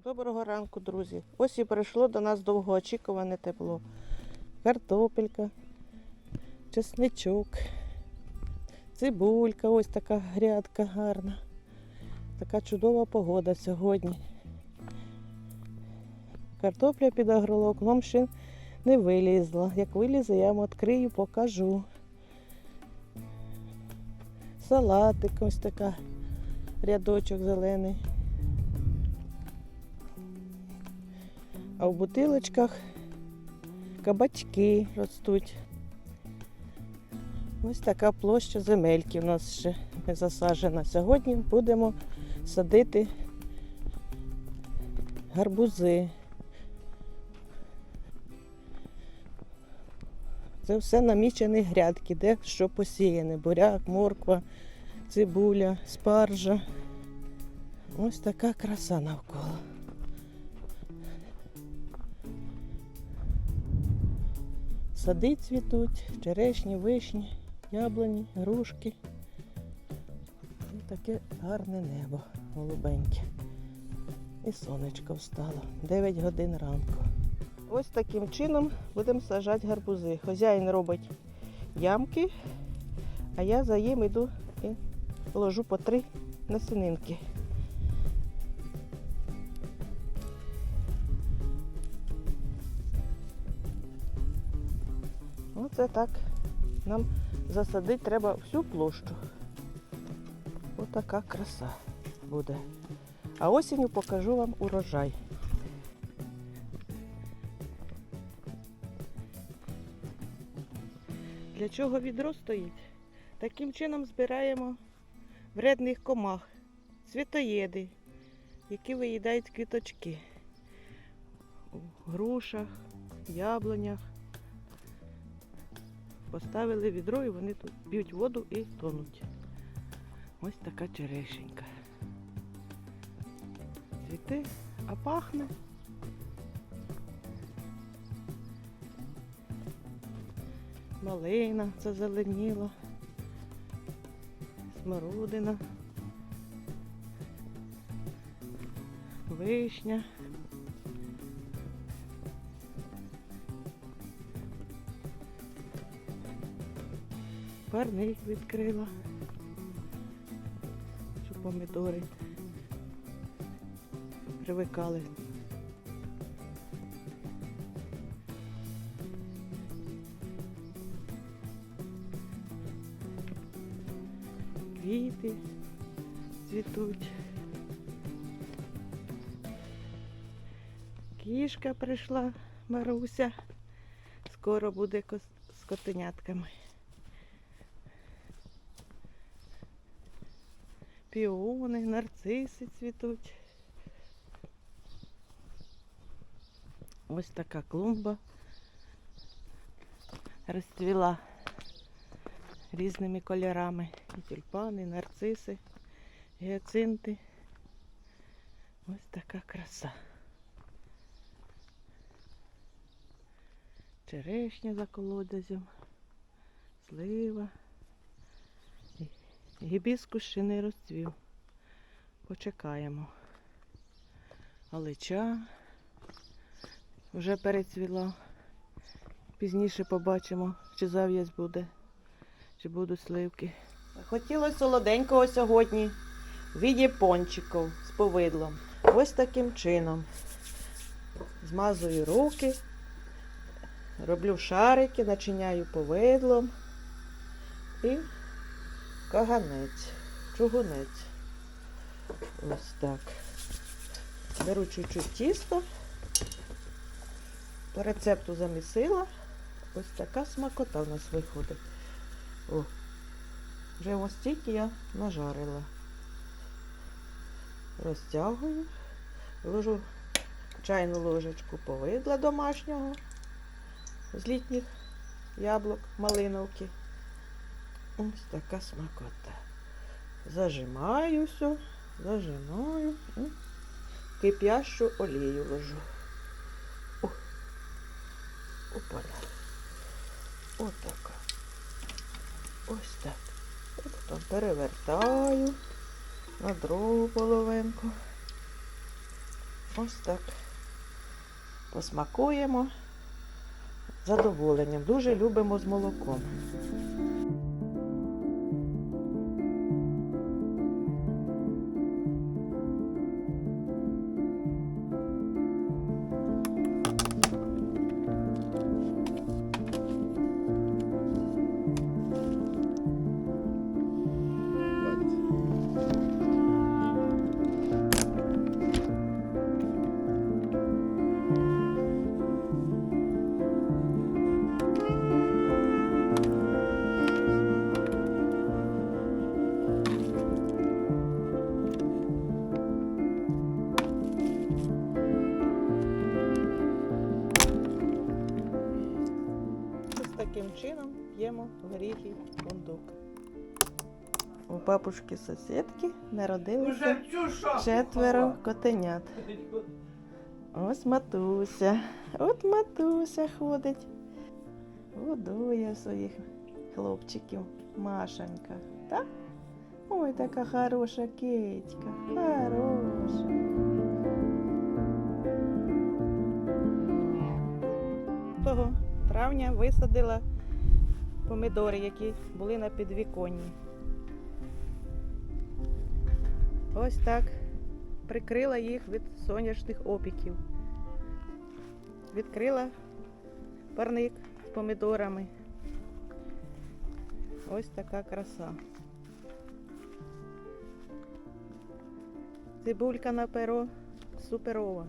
Доброго ранку, друзі. Ось і прийшло до нас довгоочікуване тепло. Картопелька, чесничок, цибулька, ось така грядка гарна. Така чудова погода сьогодні. Картопля під агроволокном ще не вилізла. Як вилізе, я вам відкрию, покажу. Салатик, ось така, рядочок зелений. А в бутилочках кабачки ростуть. Ось така площа земельки у нас ще не засаджена. Сьогодні будемо садити гарбузи. Це все намічені грядки, де що посіяне. Буряк, морква, цибуля, спаржа. Ось така краса навколо. Сади цвітуть, черешні, вишні, яблуні, грушки. І таке гарне небо, голубеньке. І сонечко встало. 9 годин ранку. Ось таким чином будемо саджати гарбузи. Хазяїн робить ямки, а я за їм йду і ложу по 3 насінинки. Оце так нам засадити треба всю площу. Ось така краса буде. А осінню покажу вам урожай. Для чого відро стоїть? Таким чином збираємо вредних комах, цвітоєди, які виїдають квіточки у грушах, яблунях. Поставили відро і вони тут п'ють воду і тонуть. Ось така черешенька. Цвіте, а пахне. Малина зазеленіла, смородина, вишня. Парник відкрила, щоб помідори привикали. Квіти цвітуть. Кішка прийшла, Маруся. Скоро буде з котенятками. Піони, нарциси цвітуть. Ось така клумба розцвіла різними кольорами. І тюльпани, і нарциси, гіацинти. Ось така краса. Черешня за колодязем, слива. Гібіскус ще не розцвів. Почекаємо. Алича вже перецвіла. Пізніше побачимо, чи зав'язь буде, чи будуть сливки. Хотілося солоденького сьогодні в віді пончиків з повидлом. Ось таким чином. Змазую руки, роблю шарики, начиняю повидлом і каганець, чугунець. Ось так. Беру чуть-чуть тісто. По рецепту замісила. Ось така смакота в нас виходить. О, вже ось стільки я нажарила. Розтягую. Ложу чайну ложечку повидла домашнього з літніх яблук, малиновки. Ось така смакота. Зажимаю все, зажимаю і кип'ящу олію ложу. Опана. Отака. Ось так. Потім перевертаю на другу половинку. Ось так. Посмакуємо з задоволенням. Дуже любимо з молоком. Таким чином п'ємо горіхи з фундук. У бабушки сусідки народилися 4 котенят. Ось матуся. От матуся ходить. Годує своїх хлопчиків. Машенька. Так? Ой, така хороша кицька. Хороша. Того травня висадила помідори, які були на підвіконні. Ось так прикрила їх від сонячних опіків. Відкрила парник з помідорами. Ось така краса. Цибулька на перо суперова.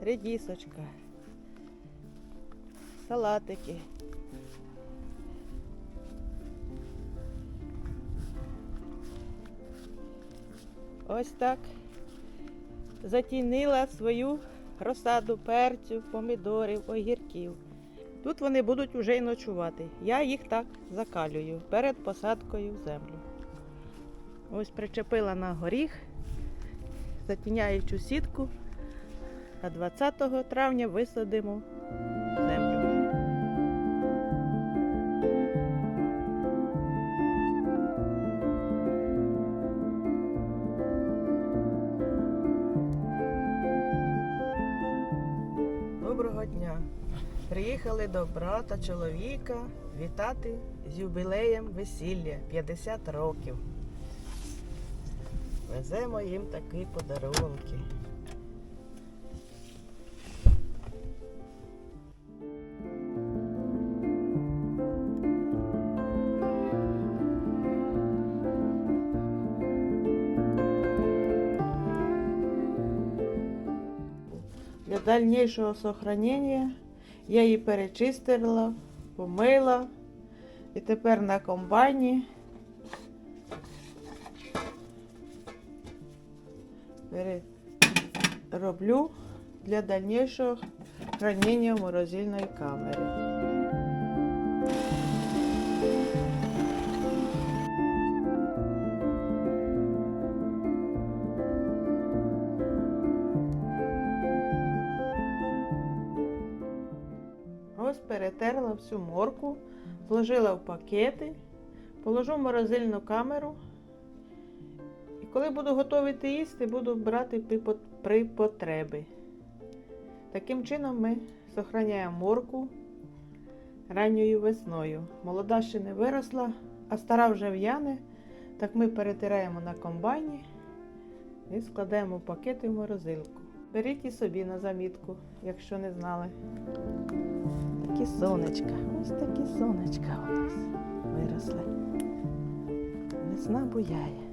Редісочка. Салатики. Ось так затінила свою розсаду перцю, помідорів, огірків. Тут вони будуть уже й ночувати. Я їх так закалюю перед посадкою в землю. Ось причепила на горіх затіняючу сітку, а 20 травня висадимо в землю. Доброго дня! Приїхали до брата чоловіка вітати з юбілеєм весілля 50 років. Веземо їм такі подарунки. Для дальнейшего сохранения я її перечистила, помила і тепер на комбайні роблю для дальнейшего хранения в морозильной камері. Ось перетерла всю моркву, зложила в пакети, положу в морозильну камеру. І коли буду готувати їсти, буду брати при потребі. Таким чином ми зберігаємо моркву ранньою весною. Молода ще не виросла, а стара вже в'яне. Так ми перетираємо на комбайні і складаємо в пакети в морозилку. Беріть і собі на замітку, якщо не знали. Такі сонечка, ось такі сонечка у нас виросли. Весна буяє.